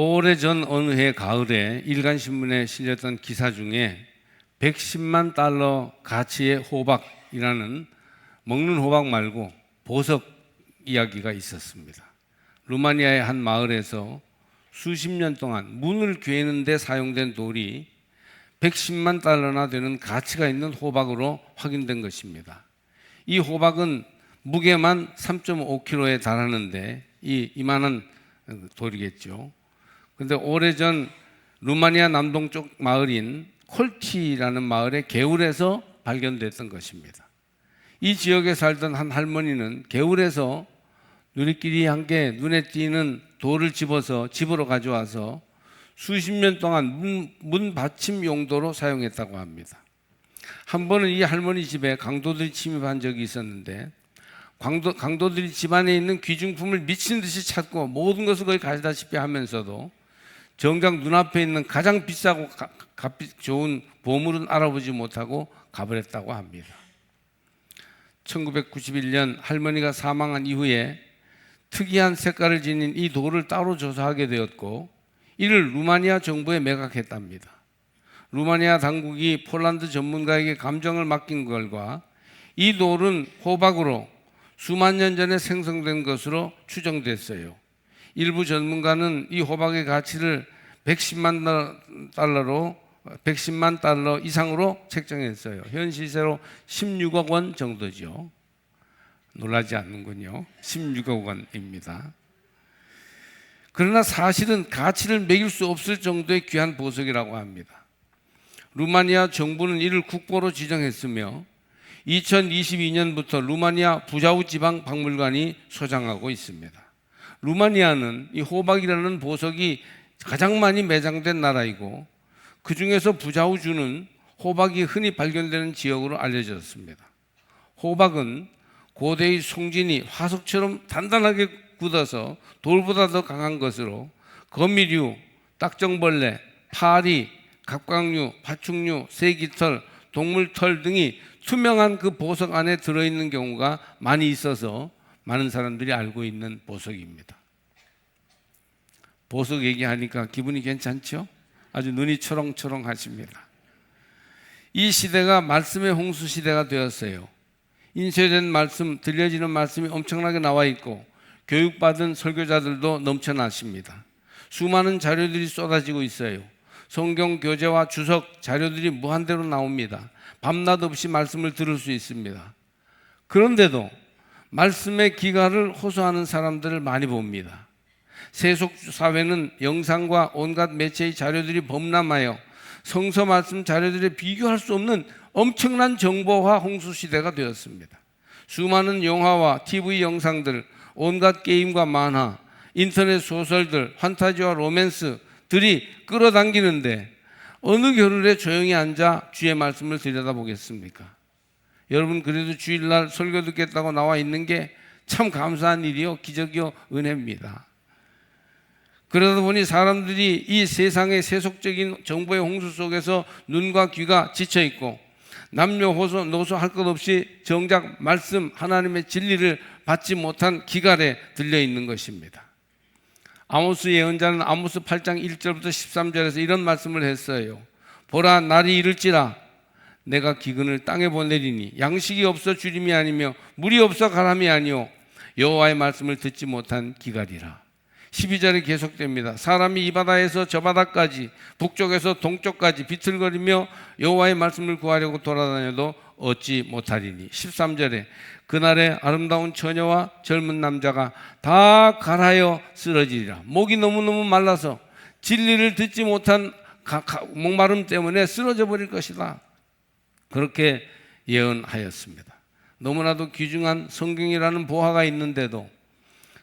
오래전 어느 해 가을에 일간신문에 실렸던 기사 중에 110만 달러 가치의 호박이라는 먹는 호박 말고 보석 이야기가 있었습니다. 루마니아의 한 마을에서 수십 년 동안 문을 괴는 데 사용된 돌이 110만 달러나 되는 가치가 있는 호박으로 확인된 것입니다. 이 호박은 무게만 3.5kg에 달하는데 이만한 돌이겠죠. 그런데 오래전 루마니아 남동쪽 마을인 콜티라는 마을의 개울에서 발견됐던 것입니다. 이 지역에 살던 한 할머니는 개울에서 누리끼리 함께 눈에 띄는 돌을 집어서 집으로 가져와서 수십 년 동안 문 받침 용도로 사용했다고 합니다. 한 번은 이 할머니 집에 강도들이 침입한 적이 있었는데 강도들이 집안에 있는 귀중품을 미친 듯이 찾고 모든 것을 거의 가지다시피 하면서도 정작 눈앞에 있는 가장 비싸고 값이 좋은 보물은 알아보지 못하고 가버렸다고 합니다. 1991년 할머니가 사망한 이후에 특이한 색깔을 지닌 이 돌을 따로 조사하게 되었고 이를 루마니아 정부에 매각했답니다. 루마니아 당국이 폴란드 전문가에게 감정을 맡긴 결과 이 돌은 호박으로 수만 년 전에 생성된 것으로 추정됐어요. 일부 전문가는 이 호박의 가치를 110만 달러 이상으로 책정했어요. 현 시세로 16억 원 정도죠. 놀라지 않는군요. 16억 원입니다. 그러나 사실은 가치를 매길 수 없을 정도의 귀한 보석이라고 합니다. 루마니아 정부는 이를 국보로 지정했으며 2022년부터 루마니아 부자우 지방 박물관이 소장하고 있습니다. 루마니아는 이 호박이라는 보석이 가장 많이 매장된 나라이고 그 중에서 부자우주는 호박이 흔히 발견되는 지역으로 알려졌습니다. 호박은 고대의 송진이 화석처럼 단단하게 굳어서 돌보다 더 강한 것으로 거미류, 딱정벌레, 파리, 갑각류, 파충류, 새깃털, 동물털 등이 투명한 그 보석 안에 들어있는 경우가 많이 있어서 많은 사람들이 알고 있는 보석입니다. 보석 얘기하니까 기분이 괜찮죠? 아주 눈이 초롱초롱 하십니다. 이 시대가 말씀의 홍수 시대가 되었어요. 인쇄된 말씀, 들려지는 말씀이 엄청나게 나와 있고 교육받은 설교자들도 넘쳐나십니다. 수많은 자료들이 쏟아지고 있어요. 성경 교재와 주석, 자료들이 무한대로 나옵니다. 밤낮 없이 말씀을 들을 수 있습니다. 그런데도 말씀의 기가를 호소하는 사람들을 많이 봅니다. 세속 사회는 영상과 온갖 매체의 자료들이 범람하여 성서 말씀 자료들에 비교할 수 없는 엄청난 정보화 홍수 시대가 되었습니다. 수많은 영화와 TV 영상들, 온갖 게임과 만화, 인터넷 소설들, 판타지와 로맨스들이 끌어당기는데 어느 겨울에 조용히 앉아 주의 말씀을 들여다보겠습니까? 여러분 그래도 주일날 설교 듣겠다고 나와 있는 게 참 감사한 일이요, 기적이요, 은혜입니다. 그러다 보니 사람들이 이 세상의 세속적인 정보의 홍수 속에서 눈과 귀가 지쳐있고 남녀호소 노소할 것 없이 정작 말씀 하나님의 진리를 받지 못한 기갈에 들려있는 것입니다. 아모스 예언자는 아모스 8장 1절부터 13절에서 이런 말씀을 했어요. 보라, 날이 이를지라 내가 기근을 땅에 보내리니 양식이 없어 주림이 아니며 물이 없어 가람이 아니요 여호와의 말씀을 듣지 못한 기갈이라. 12절에 계속됩니다. 사람이 이 바다에서 저 바다까지 북쪽에서 동쪽까지 비틀거리며 여호와의 말씀을 구하려고 돌아다녀도 얻지 못하리니. 13절에 그날에 아름다운 처녀와 젊은 남자가 다 갈하여 쓰러지리라. 목이 너무너무 말라서 진리를 듣지 못한 목마름 때문에 쓰러져 버릴 것이다. 그렇게 예언하였습니다. 너무나도 귀중한 성경이라는 보화가 있는데도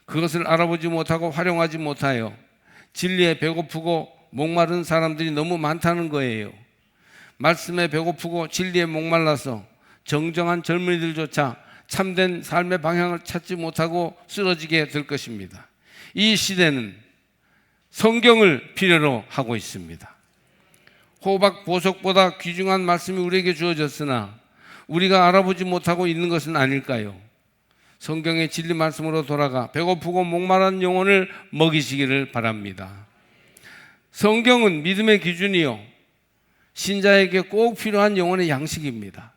그것을 알아보지 못하고 활용하지 못하여 진리에 배고프고 목마른 사람들이 너무 많다는 거예요. 말씀에 배고프고 진리에 목말라서 정정한 젊은이들조차 참된 삶의 방향을 찾지 못하고 쓰러지게 될 것입니다. 이 시대는 성경을 필요로 하고 있습니다. 호박 보석보다 귀중한 말씀이 우리에게 주어졌으나 우리가 알아보지 못하고 있는 것은 아닐까요? 성경의 진리 말씀으로 돌아가 배고프고 목마른 영혼을 먹이시기를 바랍니다. 성경은 믿음의 기준이요, 신자에게 꼭 필요한 영혼의 양식입니다.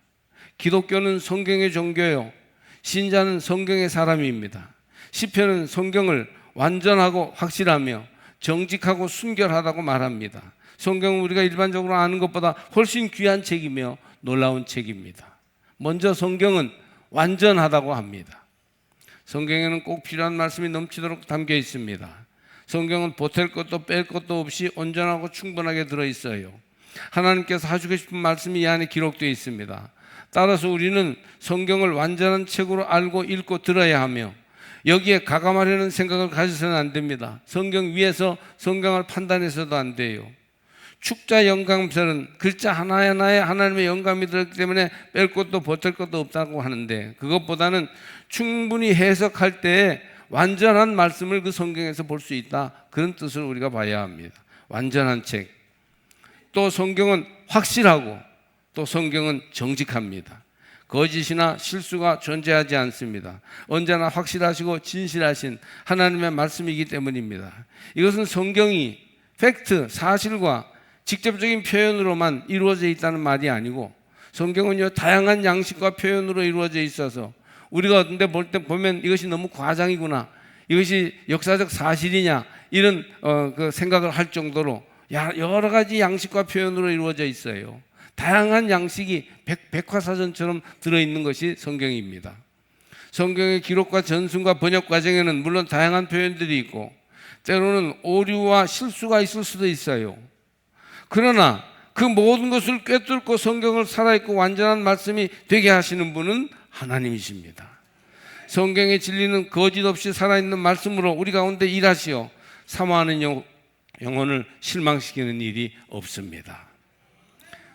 기독교는 성경의 종교요, 신자는 성경의 사람입니다. 시편은 성경을 완전하고 확실하며 정직하고 순결하다고 말합니다. 성경은 우리가 일반적으로 아는 것보다 훨씬 귀한 책이며 놀라운 책입니다. 먼저 성경은 완전하다고 합니다. 성경에는 꼭 필요한 말씀이 넘치도록 담겨 있습니다. 성경은 보탤 것도 뺄 것도 없이 온전하고 충분하게 들어있어요. 하나님께서 하시고 싶은 말씀이 이 안에 기록되어 있습니다. 따라서 우리는 성경을 완전한 책으로 알고 읽고 들어야 하며 여기에 가감하려는 생각을 가져서는 안 됩니다. 성경 위에서 성경을 판단해서도 안 돼요. 축자 영감설은 글자 하나하나에 하나님의 영감이 들었기 때문에 뺄 것도 보탤 것도 없다고 하는데, 그것보다는 충분히 해석할 때에 완전한 말씀을 그 성경에서 볼 수 있다, 그런 뜻을 우리가 봐야 합니다. 완전한 책. 또 성경은 확실하고 또 성경은 정직합니다. 거짓이나 실수가 존재하지 않습니다. 언제나 확실하시고 진실하신 하나님의 말씀이기 때문입니다. 이것은 성경이 팩트, 사실과 직접적인 표현으로만 이루어져 있다는 말이 아니고, 성경은요 다양한 양식과 표현으로 이루어져 있어서 우리가 어떤 데 볼 때 보면 이것이 너무 과장이구나, 이것이 역사적 사실이냐, 이런 그 생각을 할 정도로 여러 가지 양식과 표현으로 이루어져 있어요. 다양한 양식이 백과사전처럼 들어있는 것이 성경입니다. 성경의 기록과 전승과 번역 과정에는 물론 다양한 표현들이 있고 때로는 오류와 실수가 있을 수도 있어요. 그러나 그 모든 것을 꿰뚫고 성경을 살아있고 완전한 말씀이 되게 하시는 분은 하나님이십니다. 성경의 진리는 거짓 없이 살아있는 말씀으로 우리 가운데 일하시어 사모하는 영혼을 실망시키는 일이 없습니다.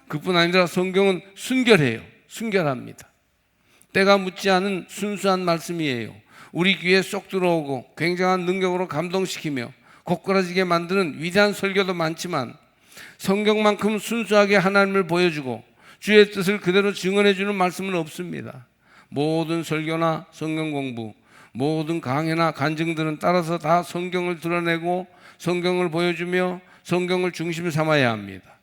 그뿐 아니라 성경은 순결해요. 순결합니다. 때가 묻지 않은 순수한 말씀이에요. 우리 귀에 쏙 들어오고 굉장한 능력으로 감동시키며 고꾸라지게 만드는 위대한 설교도 많지만 성경만큼 순수하게 하나님을 보여주고 주의 뜻을 그대로 증언해주는 말씀은 없습니다. 모든 설교나 성경 공부, 모든 강해나 간증들은 따라서 다 성경을 드러내고 성경을 보여주며 성경을 중심 삼아야 합니다.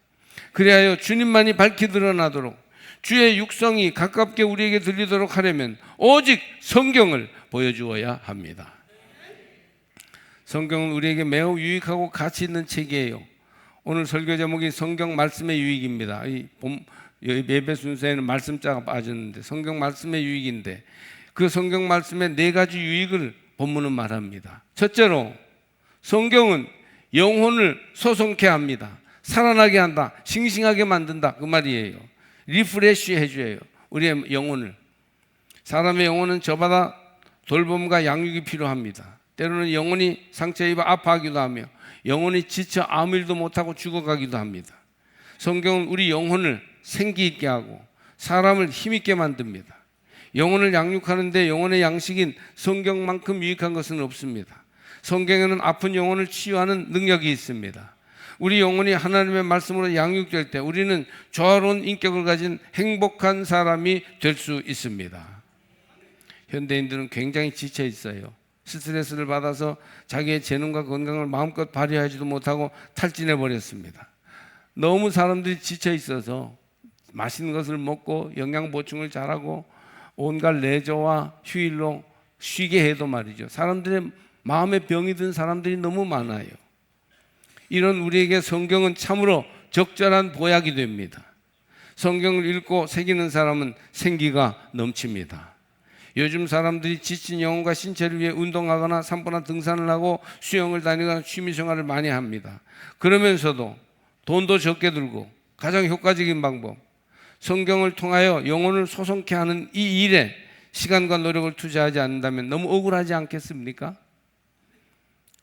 그리하여 주님만이 밝히 드러나도록 주의 육성이 가깝게 우리에게 들리도록 하려면 오직 성경을 보여주어야 합니다. 성경은 우리에게 매우 유익하고 가치 있는 책이에요. 오늘 설교 제목이 성경 말씀의 유익입니다. 예배 순서에는 말씀자가 빠졌는데 성경 말씀의 유익인데, 그 성경 말씀의 4가지 유익을 본문은 말합니다. 첫째로 성경은 영혼을 소송케 합니다. 살아나게 한다, 싱싱하게 만든다, 그 말이에요. 리프레쉬 해줘요, 우리의 영혼을. 사람의 영혼은 저마다 돌봄과 양육이 필요합니다. 때로는 영혼이 상처 입어 아파하기도 하며 영혼이 지쳐 아무 일도 못하고 죽어가기도 합니다. 성경은 우리 영혼을 생기 있게 하고 사람을 힘있게 만듭니다. 영혼을 양육하는데 영혼의 양식인 성경만큼 유익한 것은 없습니다. 성경에는 아픈 영혼을 치유하는 능력이 있습니다. 우리 영혼이 하나님의 말씀으로 양육될 때 우리는 조화로운 인격을 가진 행복한 사람이 될 수 있습니다. 현대인들은 굉장히 지쳐 있어요. 스트레스를 받아서 자기의 재능과 건강을 마음껏 발휘하지도 못하고 탈진해 버렸습니다. 너무 사람들이 지쳐 있어서 맛있는 것을 먹고 영양 보충을 잘하고 온갖 레저와 휴일로 쉬게 해도 말이죠, 사람들의 마음에 병이 든 사람들이 너무 많아요. 이런 우리에게 성경은 참으로 적절한 보약이 됩니다. 성경을 읽고 새기는 사람은 생기가 넘칩니다. 요즘 사람들이 지친 영혼과 신체를 위해 운동하거나 산보나 등산을 하고 수영을 다니거나 취미생활을 많이 합니다. 그러면서도 돈도 적게 들고 가장 효과적인 방법, 성경을 통하여 영혼을 소송케 하는 이 일에 시간과 노력을 투자하지 않는다면 너무 억울하지 않겠습니까?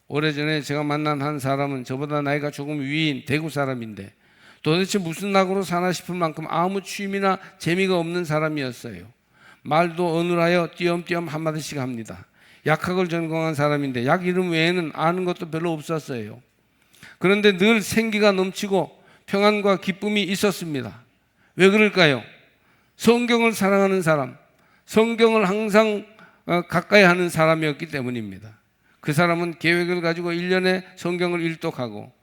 오래전에 제가 만난 한 사람은 저보다 나이가 조금 위인 대구 사람인데 도대체 무슨 낙으로 사나 싶을 만큼 아무 취미나 재미가 없는 사람이었어요. 말도 어눌하여 띄엄띄엄 한마디씩 합니다. 약학을 전공한 사람인데 약 이름 외에는 아는 것도 별로 없었어요. 그런데 늘 생기가 넘치고 평안과 기쁨이 있었습니다. 왜 그럴까요? 성경을 사랑하는 사람, 성경을 항상 가까이 하는 사람이었기 때문입니다. 그 사람은 계획을 가지고 1년에 성경을 일독하고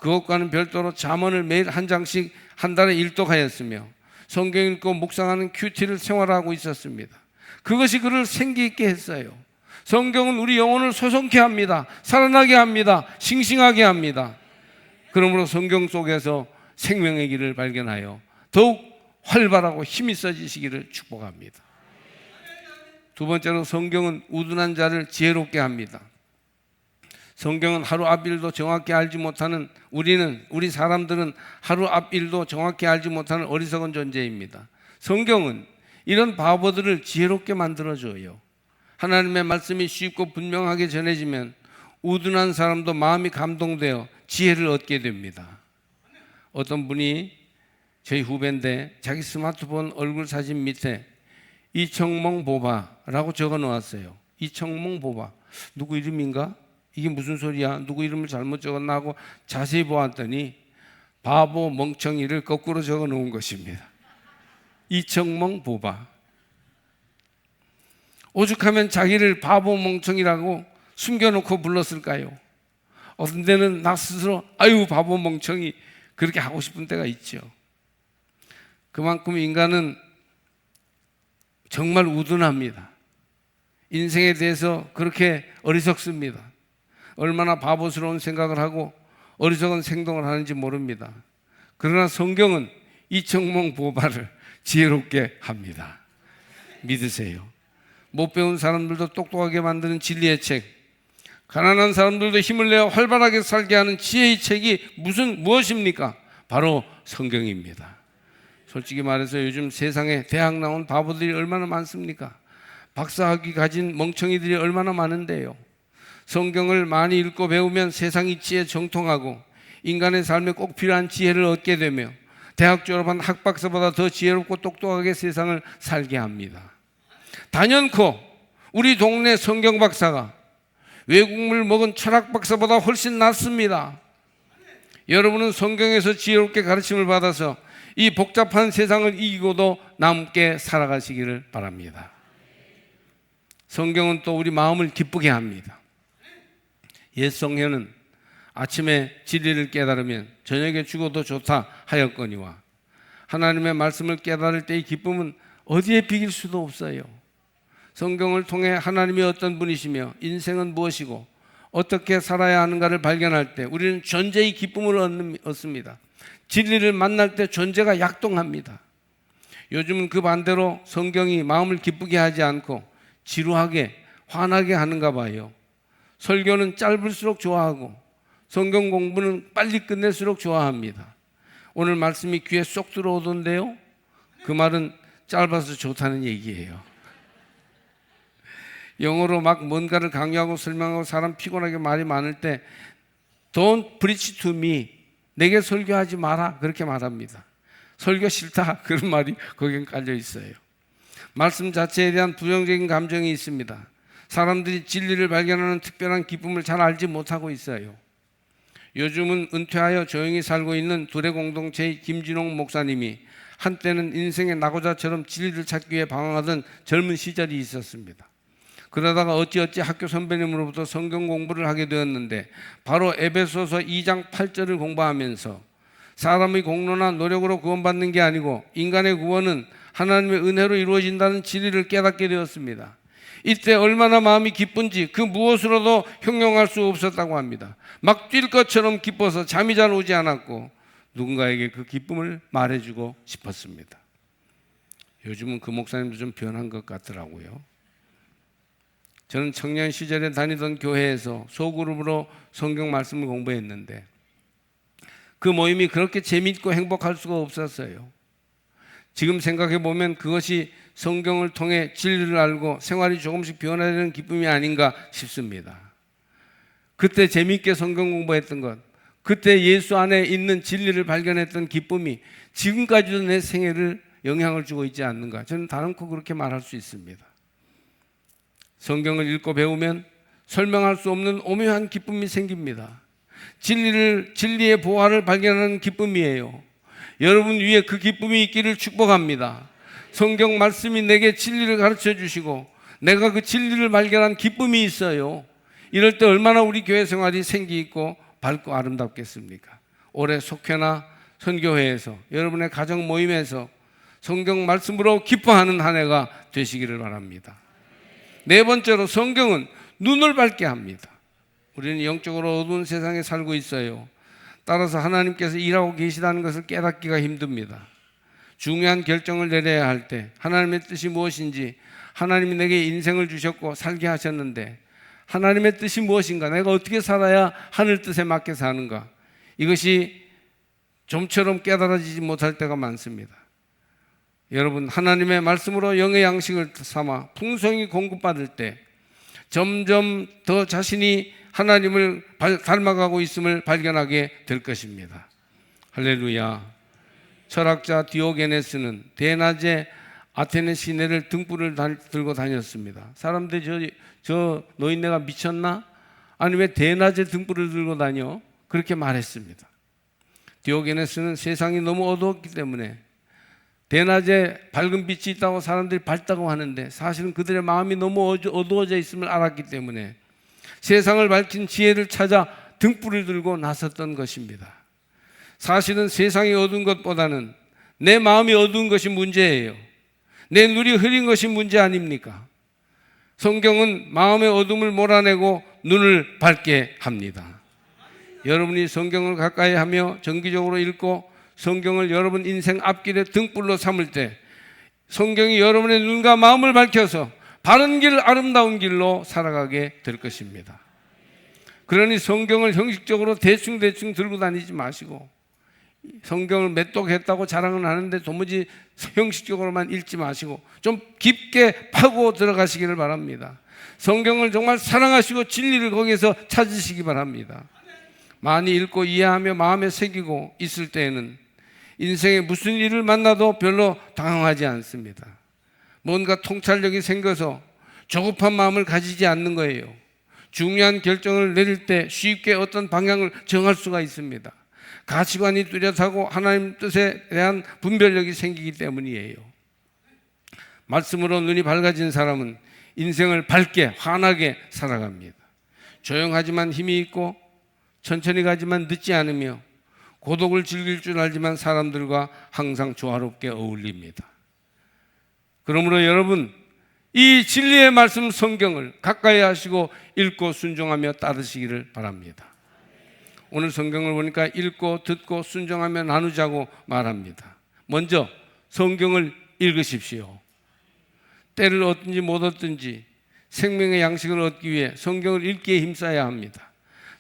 그것과는 별도로 잠언을 매일 한 장씩 한 달에 일독하였으며 성경 읽고 묵상하는 큐티를 생활하고 있었습니다. 그것이 그를 생기 있게 했어요. 성경은 우리 영혼을 소성케 합니다. 살아나게 합니다. 싱싱하게 합니다. 그러므로 성경 속에서 생명의 길을 발견하여 더욱 활발하고 힘이 써지시기를 축복합니다. 두 번째로 성경은 우둔한 자를 지혜롭게 합니다. 성경은 하루 앞일도 정확히 알지 못하는 우리 사람들은 하루 앞일도 정확히 알지 못하는 어리석은 존재입니다. 성경은 이런 바보들을 지혜롭게 만들어줘요. 하나님의 말씀이 쉽고 분명하게 전해지면 우둔한 사람도 마음이 감동되어 지혜를 얻게 됩니다. 어떤 분이 저희 후배인데 자기 스마트폰 얼굴 사진 밑에 이청몽 보바라고 적어 놓았어요. 이청몽 보바. 누구 이름인가? 이게 무슨 소리야? 누구 이름을 잘못 적었나 하고 자세히 보았더니 바보 멍청이를 거꾸로 적어 놓은 것입니다. 이청몽 보바. 오죽하면 자기를 바보 멍청이라고 숨겨놓고 불렀을까요? 어떤 데는 나 스스로 아유 바보 멍청이 그렇게 하고 싶은 때가 있죠. 그만큼 인간은 정말 우둔합니다. 인생에 대해서 그렇게 어리석습니다. 얼마나 바보스러운 생각을 하고 어리석은 행동을 하는지 모릅니다. 그러나 성경은 이청몽 보바를 지혜롭게 합니다. 믿으세요. 못 배운 사람들도 똑똑하게 만드는 진리의 책, 가난한 사람들도 힘을 내어 활발하게 살게 하는 지혜의 책이 무엇입니까? 바로 성경입니다. 솔직히 말해서 요즘 세상에 대학 나온 바보들이 얼마나 많습니까? 박사학위 가진 멍청이들이 얼마나 많은데요. 성경을 많이 읽고 배우면 세상의 지혜에 정통하고 인간의 삶에 꼭 필요한 지혜를 얻게 되며 대학 졸업한 학박사보다 더 지혜롭고 똑똑하게 세상을 살게 합니다. 단연코 우리 동네 성경 박사가 외국물 먹은 철학 박사보다 훨씬 낫습니다. 여러분은 성경에서 지혜롭게 가르침을 받아서 이 복잡한 세상을 이기고도 남게 살아가시기를 바랍니다. 성경은 또 우리 마음을 기쁘게 합니다. 옛 성현은 아침에 진리를 깨달으면 저녁에 죽어도 좋다 하였거니와 하나님의 말씀을 깨달을 때의 기쁨은 어디에 비길 수도 없어요. 성경을 통해 하나님이 어떤 분이시며 인생은 무엇이고 어떻게 살아야 하는가를 발견할 때 우리는 존재의 기쁨을 얻습니다. 진리를 만날 때 존재가 약동합니다. 요즘은 그 반대로 성경이 마음을 기쁘게 하지 않고 지루하게 화나게 하는가 봐요. 설교는 짧을수록 좋아하고 성경 공부는 빨리 끝낼수록 좋아합니다. 오늘 말씀이 귀에 쏙 들어오던데요. 그 말은 짧아서 좋다는 얘기예요. 영어로 막 뭔가를 강요하고 설명하고 사람 피곤하게 말이 많을 때 Don't preach to me. 내게 설교하지 마라. 그렇게 말합니다. 설교 싫다. 그런 말이 거기에 깔려 있어요. 말씀 자체에 대한 부정적인 감정이 있습니다. 사람들이 진리를 발견하는 특별한 기쁨을 잘 알지 못하고 있어요. 요즘은 은퇴하여 조용히 살고 있는 두레 공동체의 김진홍 목사님이 한때는 인생의 낙오자처럼 진리를 찾기 위해 방황하던 젊은 시절이 있었습니다. 그러다가 어찌어찌 학교 선배님으로부터 성경 공부를 하게 되었는데 바로 에베소서 2장 8절을 공부하면서 사람의 공로나 노력으로 구원받는 게 아니고 인간의 구원은 하나님의 은혜로 이루어진다는 진리를 깨닫게 되었습니다. 이때 얼마나 마음이 기쁜지 그 무엇으로도 형용할 수 없었다고 합니다. 막 뛸 것처럼 기뻐서 잠이 잘 오지 않았고 누군가에게 그 기쁨을 말해주고 싶었습니다. 요즘은 그 목사님도 좀 변한 것 같더라고요. 저는 청년 시절에 다니던 교회에서 소그룹으로 성경 말씀을 공부했는데 그 모임이 그렇게 재미있고 행복할 수가 없었어요. 지금 생각해 보면 그것이 성경을 통해 진리를 알고 생활이 조금씩 변화되는 기쁨이 아닌가 싶습니다. 그때 재미있게 성경 공부했던 것, 그때 예수 안에 있는 진리를 발견했던 기쁨이 지금까지도 내 생애를 영향을 주고 있지 않는가, 저는 단언코 그렇게 말할 수 있습니다. 성경을 읽고 배우면 설명할 수 없는 오묘한 기쁨이 생깁니다. 진리의 보화를 발견하는 기쁨이에요. 여러분 위에 그 기쁨이 있기를 축복합니다. 성경 말씀이 내게 진리를 가르쳐 주시고 내가 그 진리를 발견한 기쁨이 있어요. 이럴 때 얼마나 우리 교회 생활이 생기 있고 밝고 아름답겠습니까? 올해 속회나 선교회에서 여러분의 가정 모임에서 성경 말씀으로 기뻐하는 한 해가 되시기를 바랍니다. 네 번째로 성경은 눈을 밝게 합니다. 우리는 영적으로 어두운 세상에 살고 있어요. 따라서 하나님께서 일하고 계시다는 것을 깨닫기가 힘듭니다. 중요한 결정을 내려야 할 때 하나님의 뜻이 무엇인지, 하나님이 내게 인생을 주셨고 살게 하셨는데 하나님의 뜻이 무엇인가, 내가 어떻게 살아야 하늘 뜻에 맞게 사는가, 이것이 좀처럼 깨달아지지 못할 때가 많습니다. 여러분, 하나님의 말씀으로 영의 양식을 삼아 풍성히 공급받을 때 점점 더 자신이 하나님을 닮아가고 있음을 발견하게 될 것입니다. 할렐루야. 철학자 디오게네스는 대낮에 아테네 시내를 등불을 들고 다녔습니다. 사람들이 저 노인네가 미쳤나? 아니 왜 대낮에 등불을 들고 다녀? 그렇게 말했습니다. 디오게네스는 세상이 너무 어두웠기 때문에 대낮에 밝은 빛이 있다고 사람들이 밝다고 하는데 사실은 그들의 마음이 너무 어두워져 있음을 알았기 때문에 세상을 밝힌 지혜를 찾아 등불을 들고 나섰던 것입니다. 사실은 세상이 어두운 것보다는 내 마음이 어두운 것이 문제예요. 내 눈이 흐린 것이 문제 아닙니까? 성경은 마음의 어둠을 몰아내고 눈을 밝게 합니다. 여러분이 성경을 가까이 하며 정기적으로 읽고 성경을 여러분 인생 앞길의 등불로 삼을 때 성경이 여러분의 눈과 마음을 밝혀서 바른 길, 아름다운 길로 살아가게 될 것입니다. 그러니 성경을 형식적으로 대충 들고 다니지 마시고 성경을 몇 독 했다고 자랑은 하는데 도무지 형식적으로만 읽지 마시고 좀 깊게 파고 들어가시기를 바랍니다. 성경을 정말 사랑하시고 진리를 거기에서 찾으시기 바랍니다. 많이 읽고 이해하며 마음에 새기고 있을 때에는 인생에 무슨 일을 만나도 별로 당황하지 않습니다. 뭔가 통찰력이 생겨서 조급한 마음을 가지지 않는 거예요. 중요한 결정을 내릴 때 쉽게 어떤 방향을 정할 수가 있습니다. 가치관이 뚜렷하고 하나님 뜻에 대한 분별력이 생기기 때문이에요. 말씀으로 눈이 밝아진 사람은 인생을 밝게 환하게 살아갑니다. 조용하지만 힘이 있고 천천히 가지만 늦지 않으며 고독을 즐길 줄 알지만 사람들과 항상 조화롭게 어울립니다. 그러므로 여러분, 이 진리의 말씀 성경을 가까이 하시고 읽고 순종하며 따르시기를 바랍니다. 오늘 성경을 보니까 읽고 듣고 순종하며 나누자고 말합니다. 먼저 성경을 읽으십시오. 때를 얻든지 못 얻든지 생명의 양식을 얻기 위해 성경을 읽기에 힘써야 합니다.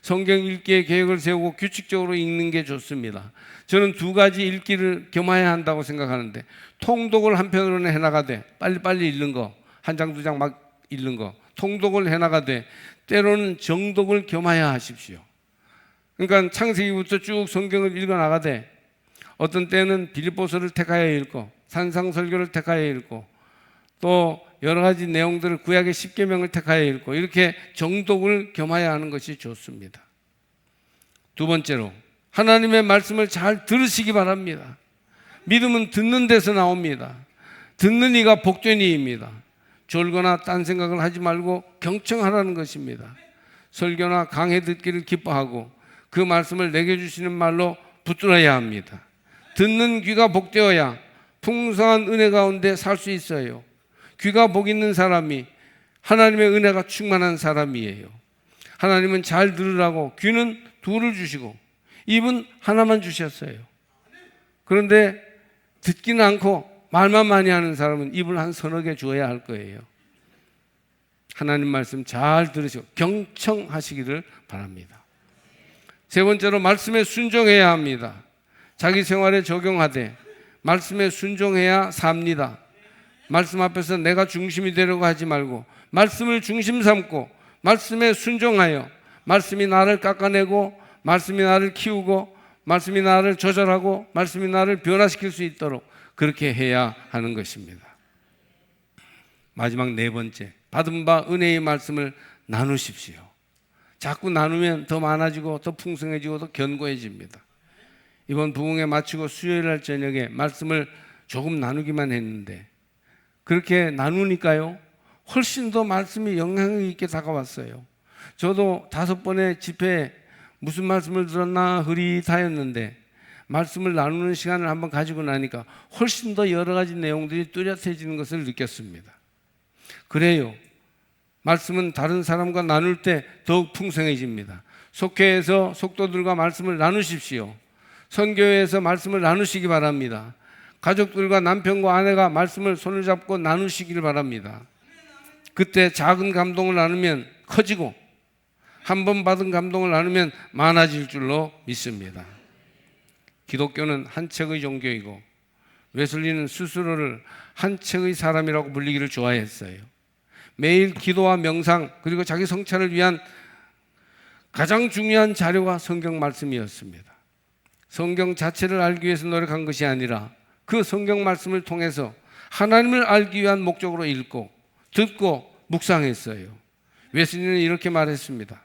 성경 읽기에 계획을 세우고 규칙적으로 읽는 게 좋습니다. 저는 두 가지 읽기를 겸해야 한다고 생각하는데, 통독을 한편으로는 해나가되 빨리빨리 읽는 거, 한 장 두 장 막 읽는 거, 통독을 해나가되 때로는 정독을 겸해야 하십시오. 그러니까 창세기부터 쭉 성경을 읽어나가되 어떤 때는 빌립보서를 택하여 읽고 산상설교를 택하여 읽고 또 여러 가지 내용들을 구약의 10계명을 택하여 읽고 이렇게 정독을 겸하여 하는 것이 좋습니다. 두 번째로 하나님의 말씀을 잘 들으시기 바랍니다. 믿음은 듣는 데서 나옵니다. 듣는 이가 복된 이입니다. 졸거나 딴 생각을 하지 말고 경청하라는 것입니다. 설교나 강해 듣기를 기뻐하고 그 말씀을 내게 주시는 말로 붙들어야 합니다. 듣는 귀가 복되어야 풍성한 은혜 가운데 살 수 있어요. 귀가 복 있는 사람이 하나님의 은혜가 충만한 사람이에요. 하나님은 잘 들으라고 귀는 둘을 주시고 입은 하나만 주셨어요. 그런데 듣지는 않고 말만 많이 하는 사람은 입을 한 서너 개 주어야 할 거예요. 하나님 말씀 잘 들으시고 경청하시기를 바랍니다. 세 번째로 말씀에 순종해야 합니다. 자기 생활에 적용하되 말씀에 순종해야 삽니다. 말씀 앞에서 내가 중심이 되려고 하지 말고 말씀을 중심 삼고 말씀에 순종하여 말씀이 나를 깎아내고 말씀이 나를 키우고 말씀이 나를 조절하고 말씀이 나를 변화시킬 수 있도록 그렇게 해야 하는 것입니다. 마지막 네 번째, 받은 바 은혜의 말씀을 나누십시오. 자꾸 나누면 더 많아지고 더 풍성해지고 더 견고해집니다. 이번 부흥회 마치고 수요일 날 저녁에 말씀을 조금 나누기만 했는데 그렇게 나누니까요 훨씬 더 말씀이 영향력 있게 다가왔어요. 저도 5번의 집회에 무슨 말씀을 들었나 흐릿하였는데 말씀을 나누는 시간을 한번 가지고 나니까 훨씬 더 여러 가지 내용들이 뚜렷해지는 것을 느꼈습니다. 그래요. 말씀은 다른 사람과 나눌 때 더욱 풍성해집니다. 속회에서 속도들과 말씀을 나누십시오. 선교회에서 말씀을 나누시기 바랍니다. 가족들과 남편과 아내가 말씀을 손을 잡고 나누시길 바랍니다. 그때 작은 감동을 나누면 커지고 한 번 받은 감동을 나누면 많아질 줄로 믿습니다. 기독교는 한 책의 종교이고 웨슬리는 스스로를 한 책의 사람이라고 불리기를 좋아했어요. 매일 기도와 명상 그리고 자기 성찰을 위한 가장 중요한 자료가 성경 말씀이었습니다. 성경 자체를 알기 위해서 노력한 것이 아니라 그 성경 말씀을 통해서 하나님을 알기 위한 목적으로 읽고 듣고 묵상했어요. 웨슬리는 이렇게 말했습니다.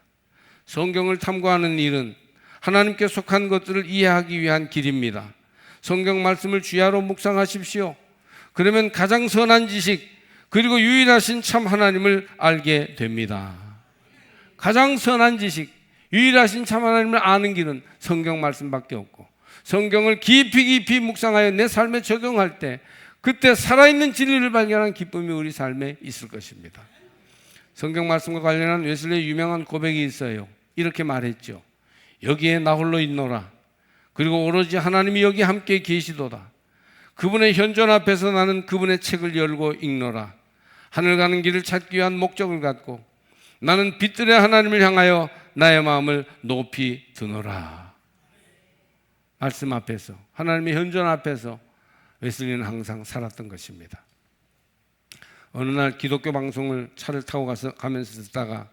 성경을 탐구하는 일은 하나님께 속한 것들을 이해하기 위한 길입니다. 성경 말씀을 주야로 묵상하십시오. 그러면 가장 선한 지식 그리고 유일하신 참 하나님을 알게 됩니다. 가장 선한 지식, 유일하신 참 하나님을 아는 길은 성경 말씀밖에 없고 성경을 깊이 묵상하여 내 삶에 적용할 때 그때 살아있는 진리를 발견하는 기쁨이 우리 삶에 있을 것입니다. 성경 말씀과 관련한 웨슬리의 유명한 고백이 있어요. 이렇게 말했죠. 여기에 나 홀로 있노라. 그리고 오로지 하나님이 여기 함께 계시도다. 그분의 현존 앞에서 나는 그분의 책을 열고 읽노라. 하늘 가는 길을 찾기 위한 목적을 갖고 나는 빛들의 하나님을 향하여 나의 마음을 높이 드노라. 말씀 앞에서, 하나님의 현존 앞에서 웨슬리는 항상 살았던 것입니다. 어느 날 기독교 방송을 차를 타고 가면서 듣다가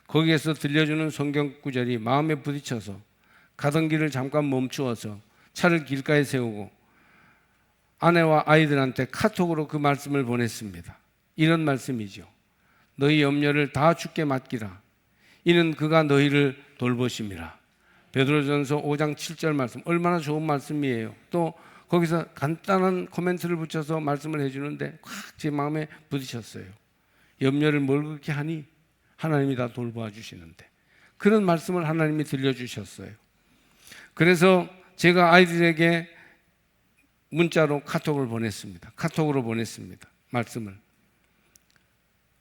거기에서 들려주는 성경 구절이 마음에 부딪혀서 가던 길을 잠깐 멈추어서 차를 길가에 세우고 아내와 아이들한테 카톡으로 그 말씀을 보냈습니다. 이런 말씀이죠. 너희 염려를 다 주께 맡기라. 이는 그가 너희를 돌보심이라. 베드로전서 5장 7절 말씀, 얼마나 좋은 말씀이에요. 또 거기서 간단한 코멘트를 붙여서 말씀을 해주는데 확 제 마음에 부딪혔어요. 염려를 뭘 그렇게 하니? 하나님이 다 돌보아 주시는데. 그런 말씀을 하나님이 들려주셨어요. 그래서 제가 아이들에게 문자로 카톡을 보냈습니다. 카톡으로 보냈습니다. 말씀을.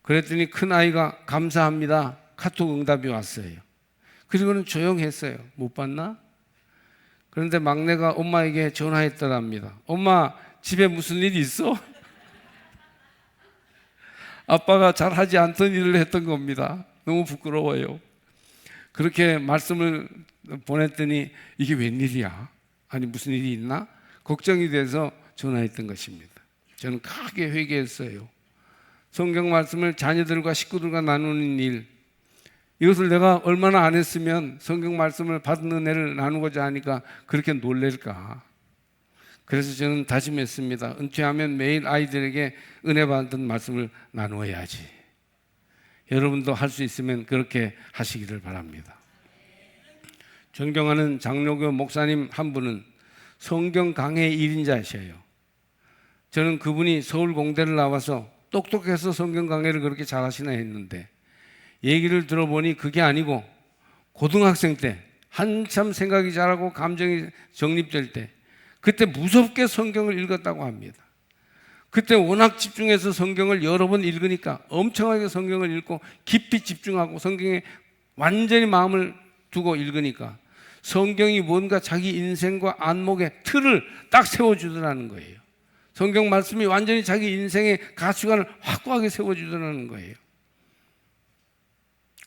그랬더니 큰아이가 감사합니다. 카톡 응답이 왔어요. 그리고는 조용했어요. 못 봤나? 그런데 막내가 엄마에게 전화했더랍니다. 엄마, 집에 무슨 일이 있어? 아빠가 잘 하지 않던 일을 했던 겁니다. 너무 부끄러워요. 그렇게 말씀을 보냈더니 이게 웬일이야? 아니 무슨 일이 있나? 걱정이 돼서 전화했던 것입니다. 저는 크게 회개했어요. 성경 말씀을 자녀들과 식구들과 나누는 일, 이것을 내가 얼마나 안 했으면 성경 말씀을 받은 은혜를 나누고자 하니까 그렇게 놀랄까. 그래서 저는 다짐했습니다. 은퇴하면 매일 아이들에게 은혜 받은 말씀을 나누어야지. 여러분도 할 수 있으면 그렇게 하시기를 바랍니다. 존경하는 장로교 목사님 한 분은 성경 강해 1인자셔요. 저는 그분이 서울 공대를 나와서 똑똑해서 성경 강해를 그렇게 잘하시나 했는데 얘기를 들어보니 그게 아니고 고등학생 때 한참 생각이 자라고 감정이 정립될 때 그때 무섭게 성경을 읽었다고 합니다. 그때 워낙 집중해서 성경을 여러 번 읽으니까 엄청나게 성경을 읽고 깊이 집중하고 성경에 완전히 마음을 두고 읽으니까 성경이 뭔가 자기 인생과 안목의 틀을 딱 세워주더라는 거예요. 성경 말씀이 완전히 자기 인생의 가치관을 확고하게 세워주더라는 거예요.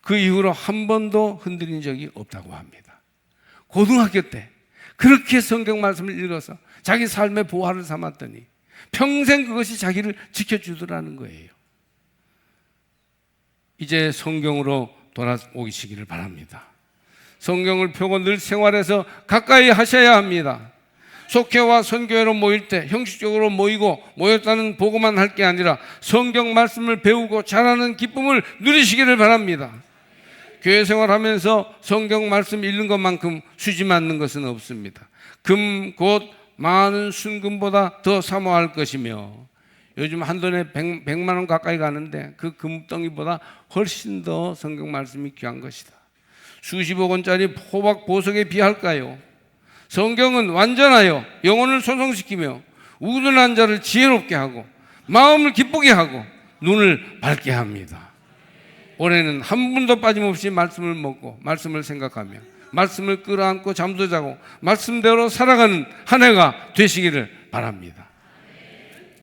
그 이후로 한 번도 흔들린 적이 없다고 합니다. 고등학교 때 그렇게 성경 말씀을 읽어서 자기 삶의 보화를 삼았더니 평생 그것이 자기를 지켜주더라는 거예요. 이제 성경으로 돌아오시기를 바랍니다. 성경을 펴고 늘 생활에서 가까이 하셔야 합니다. 속회와 선교회로 모일 때 형식적으로 모였다는 보고만 할 게 아니라 성경 말씀을 배우고 잘하는 기쁨을 누리시기를 바랍니다. 교회 생활하면서 성경 말씀 읽는 것만큼 수지 맞는 것은 없습니다. 금 곧 많은 순금보다 더 사모할 것이며 요즘 한돈에 100만 원 가까이 가는데 그 금덩이보다 훨씬 더 성경 말씀이 귀한 것이다. 수십억 원짜리 호박 보석에 비할까요? 성경은 완전하여 영혼을 소성시키며 우둔한 자를 지혜롭게 하고 마음을 기쁘게 하고 눈을 밝게 합니다. 올해는 한 분도 빠짐없이 말씀을 먹고 말씀을 생각하며 말씀을 끌어안고 잠도 자고 말씀대로 살아가는 한 해가 되시기를 바랍니다.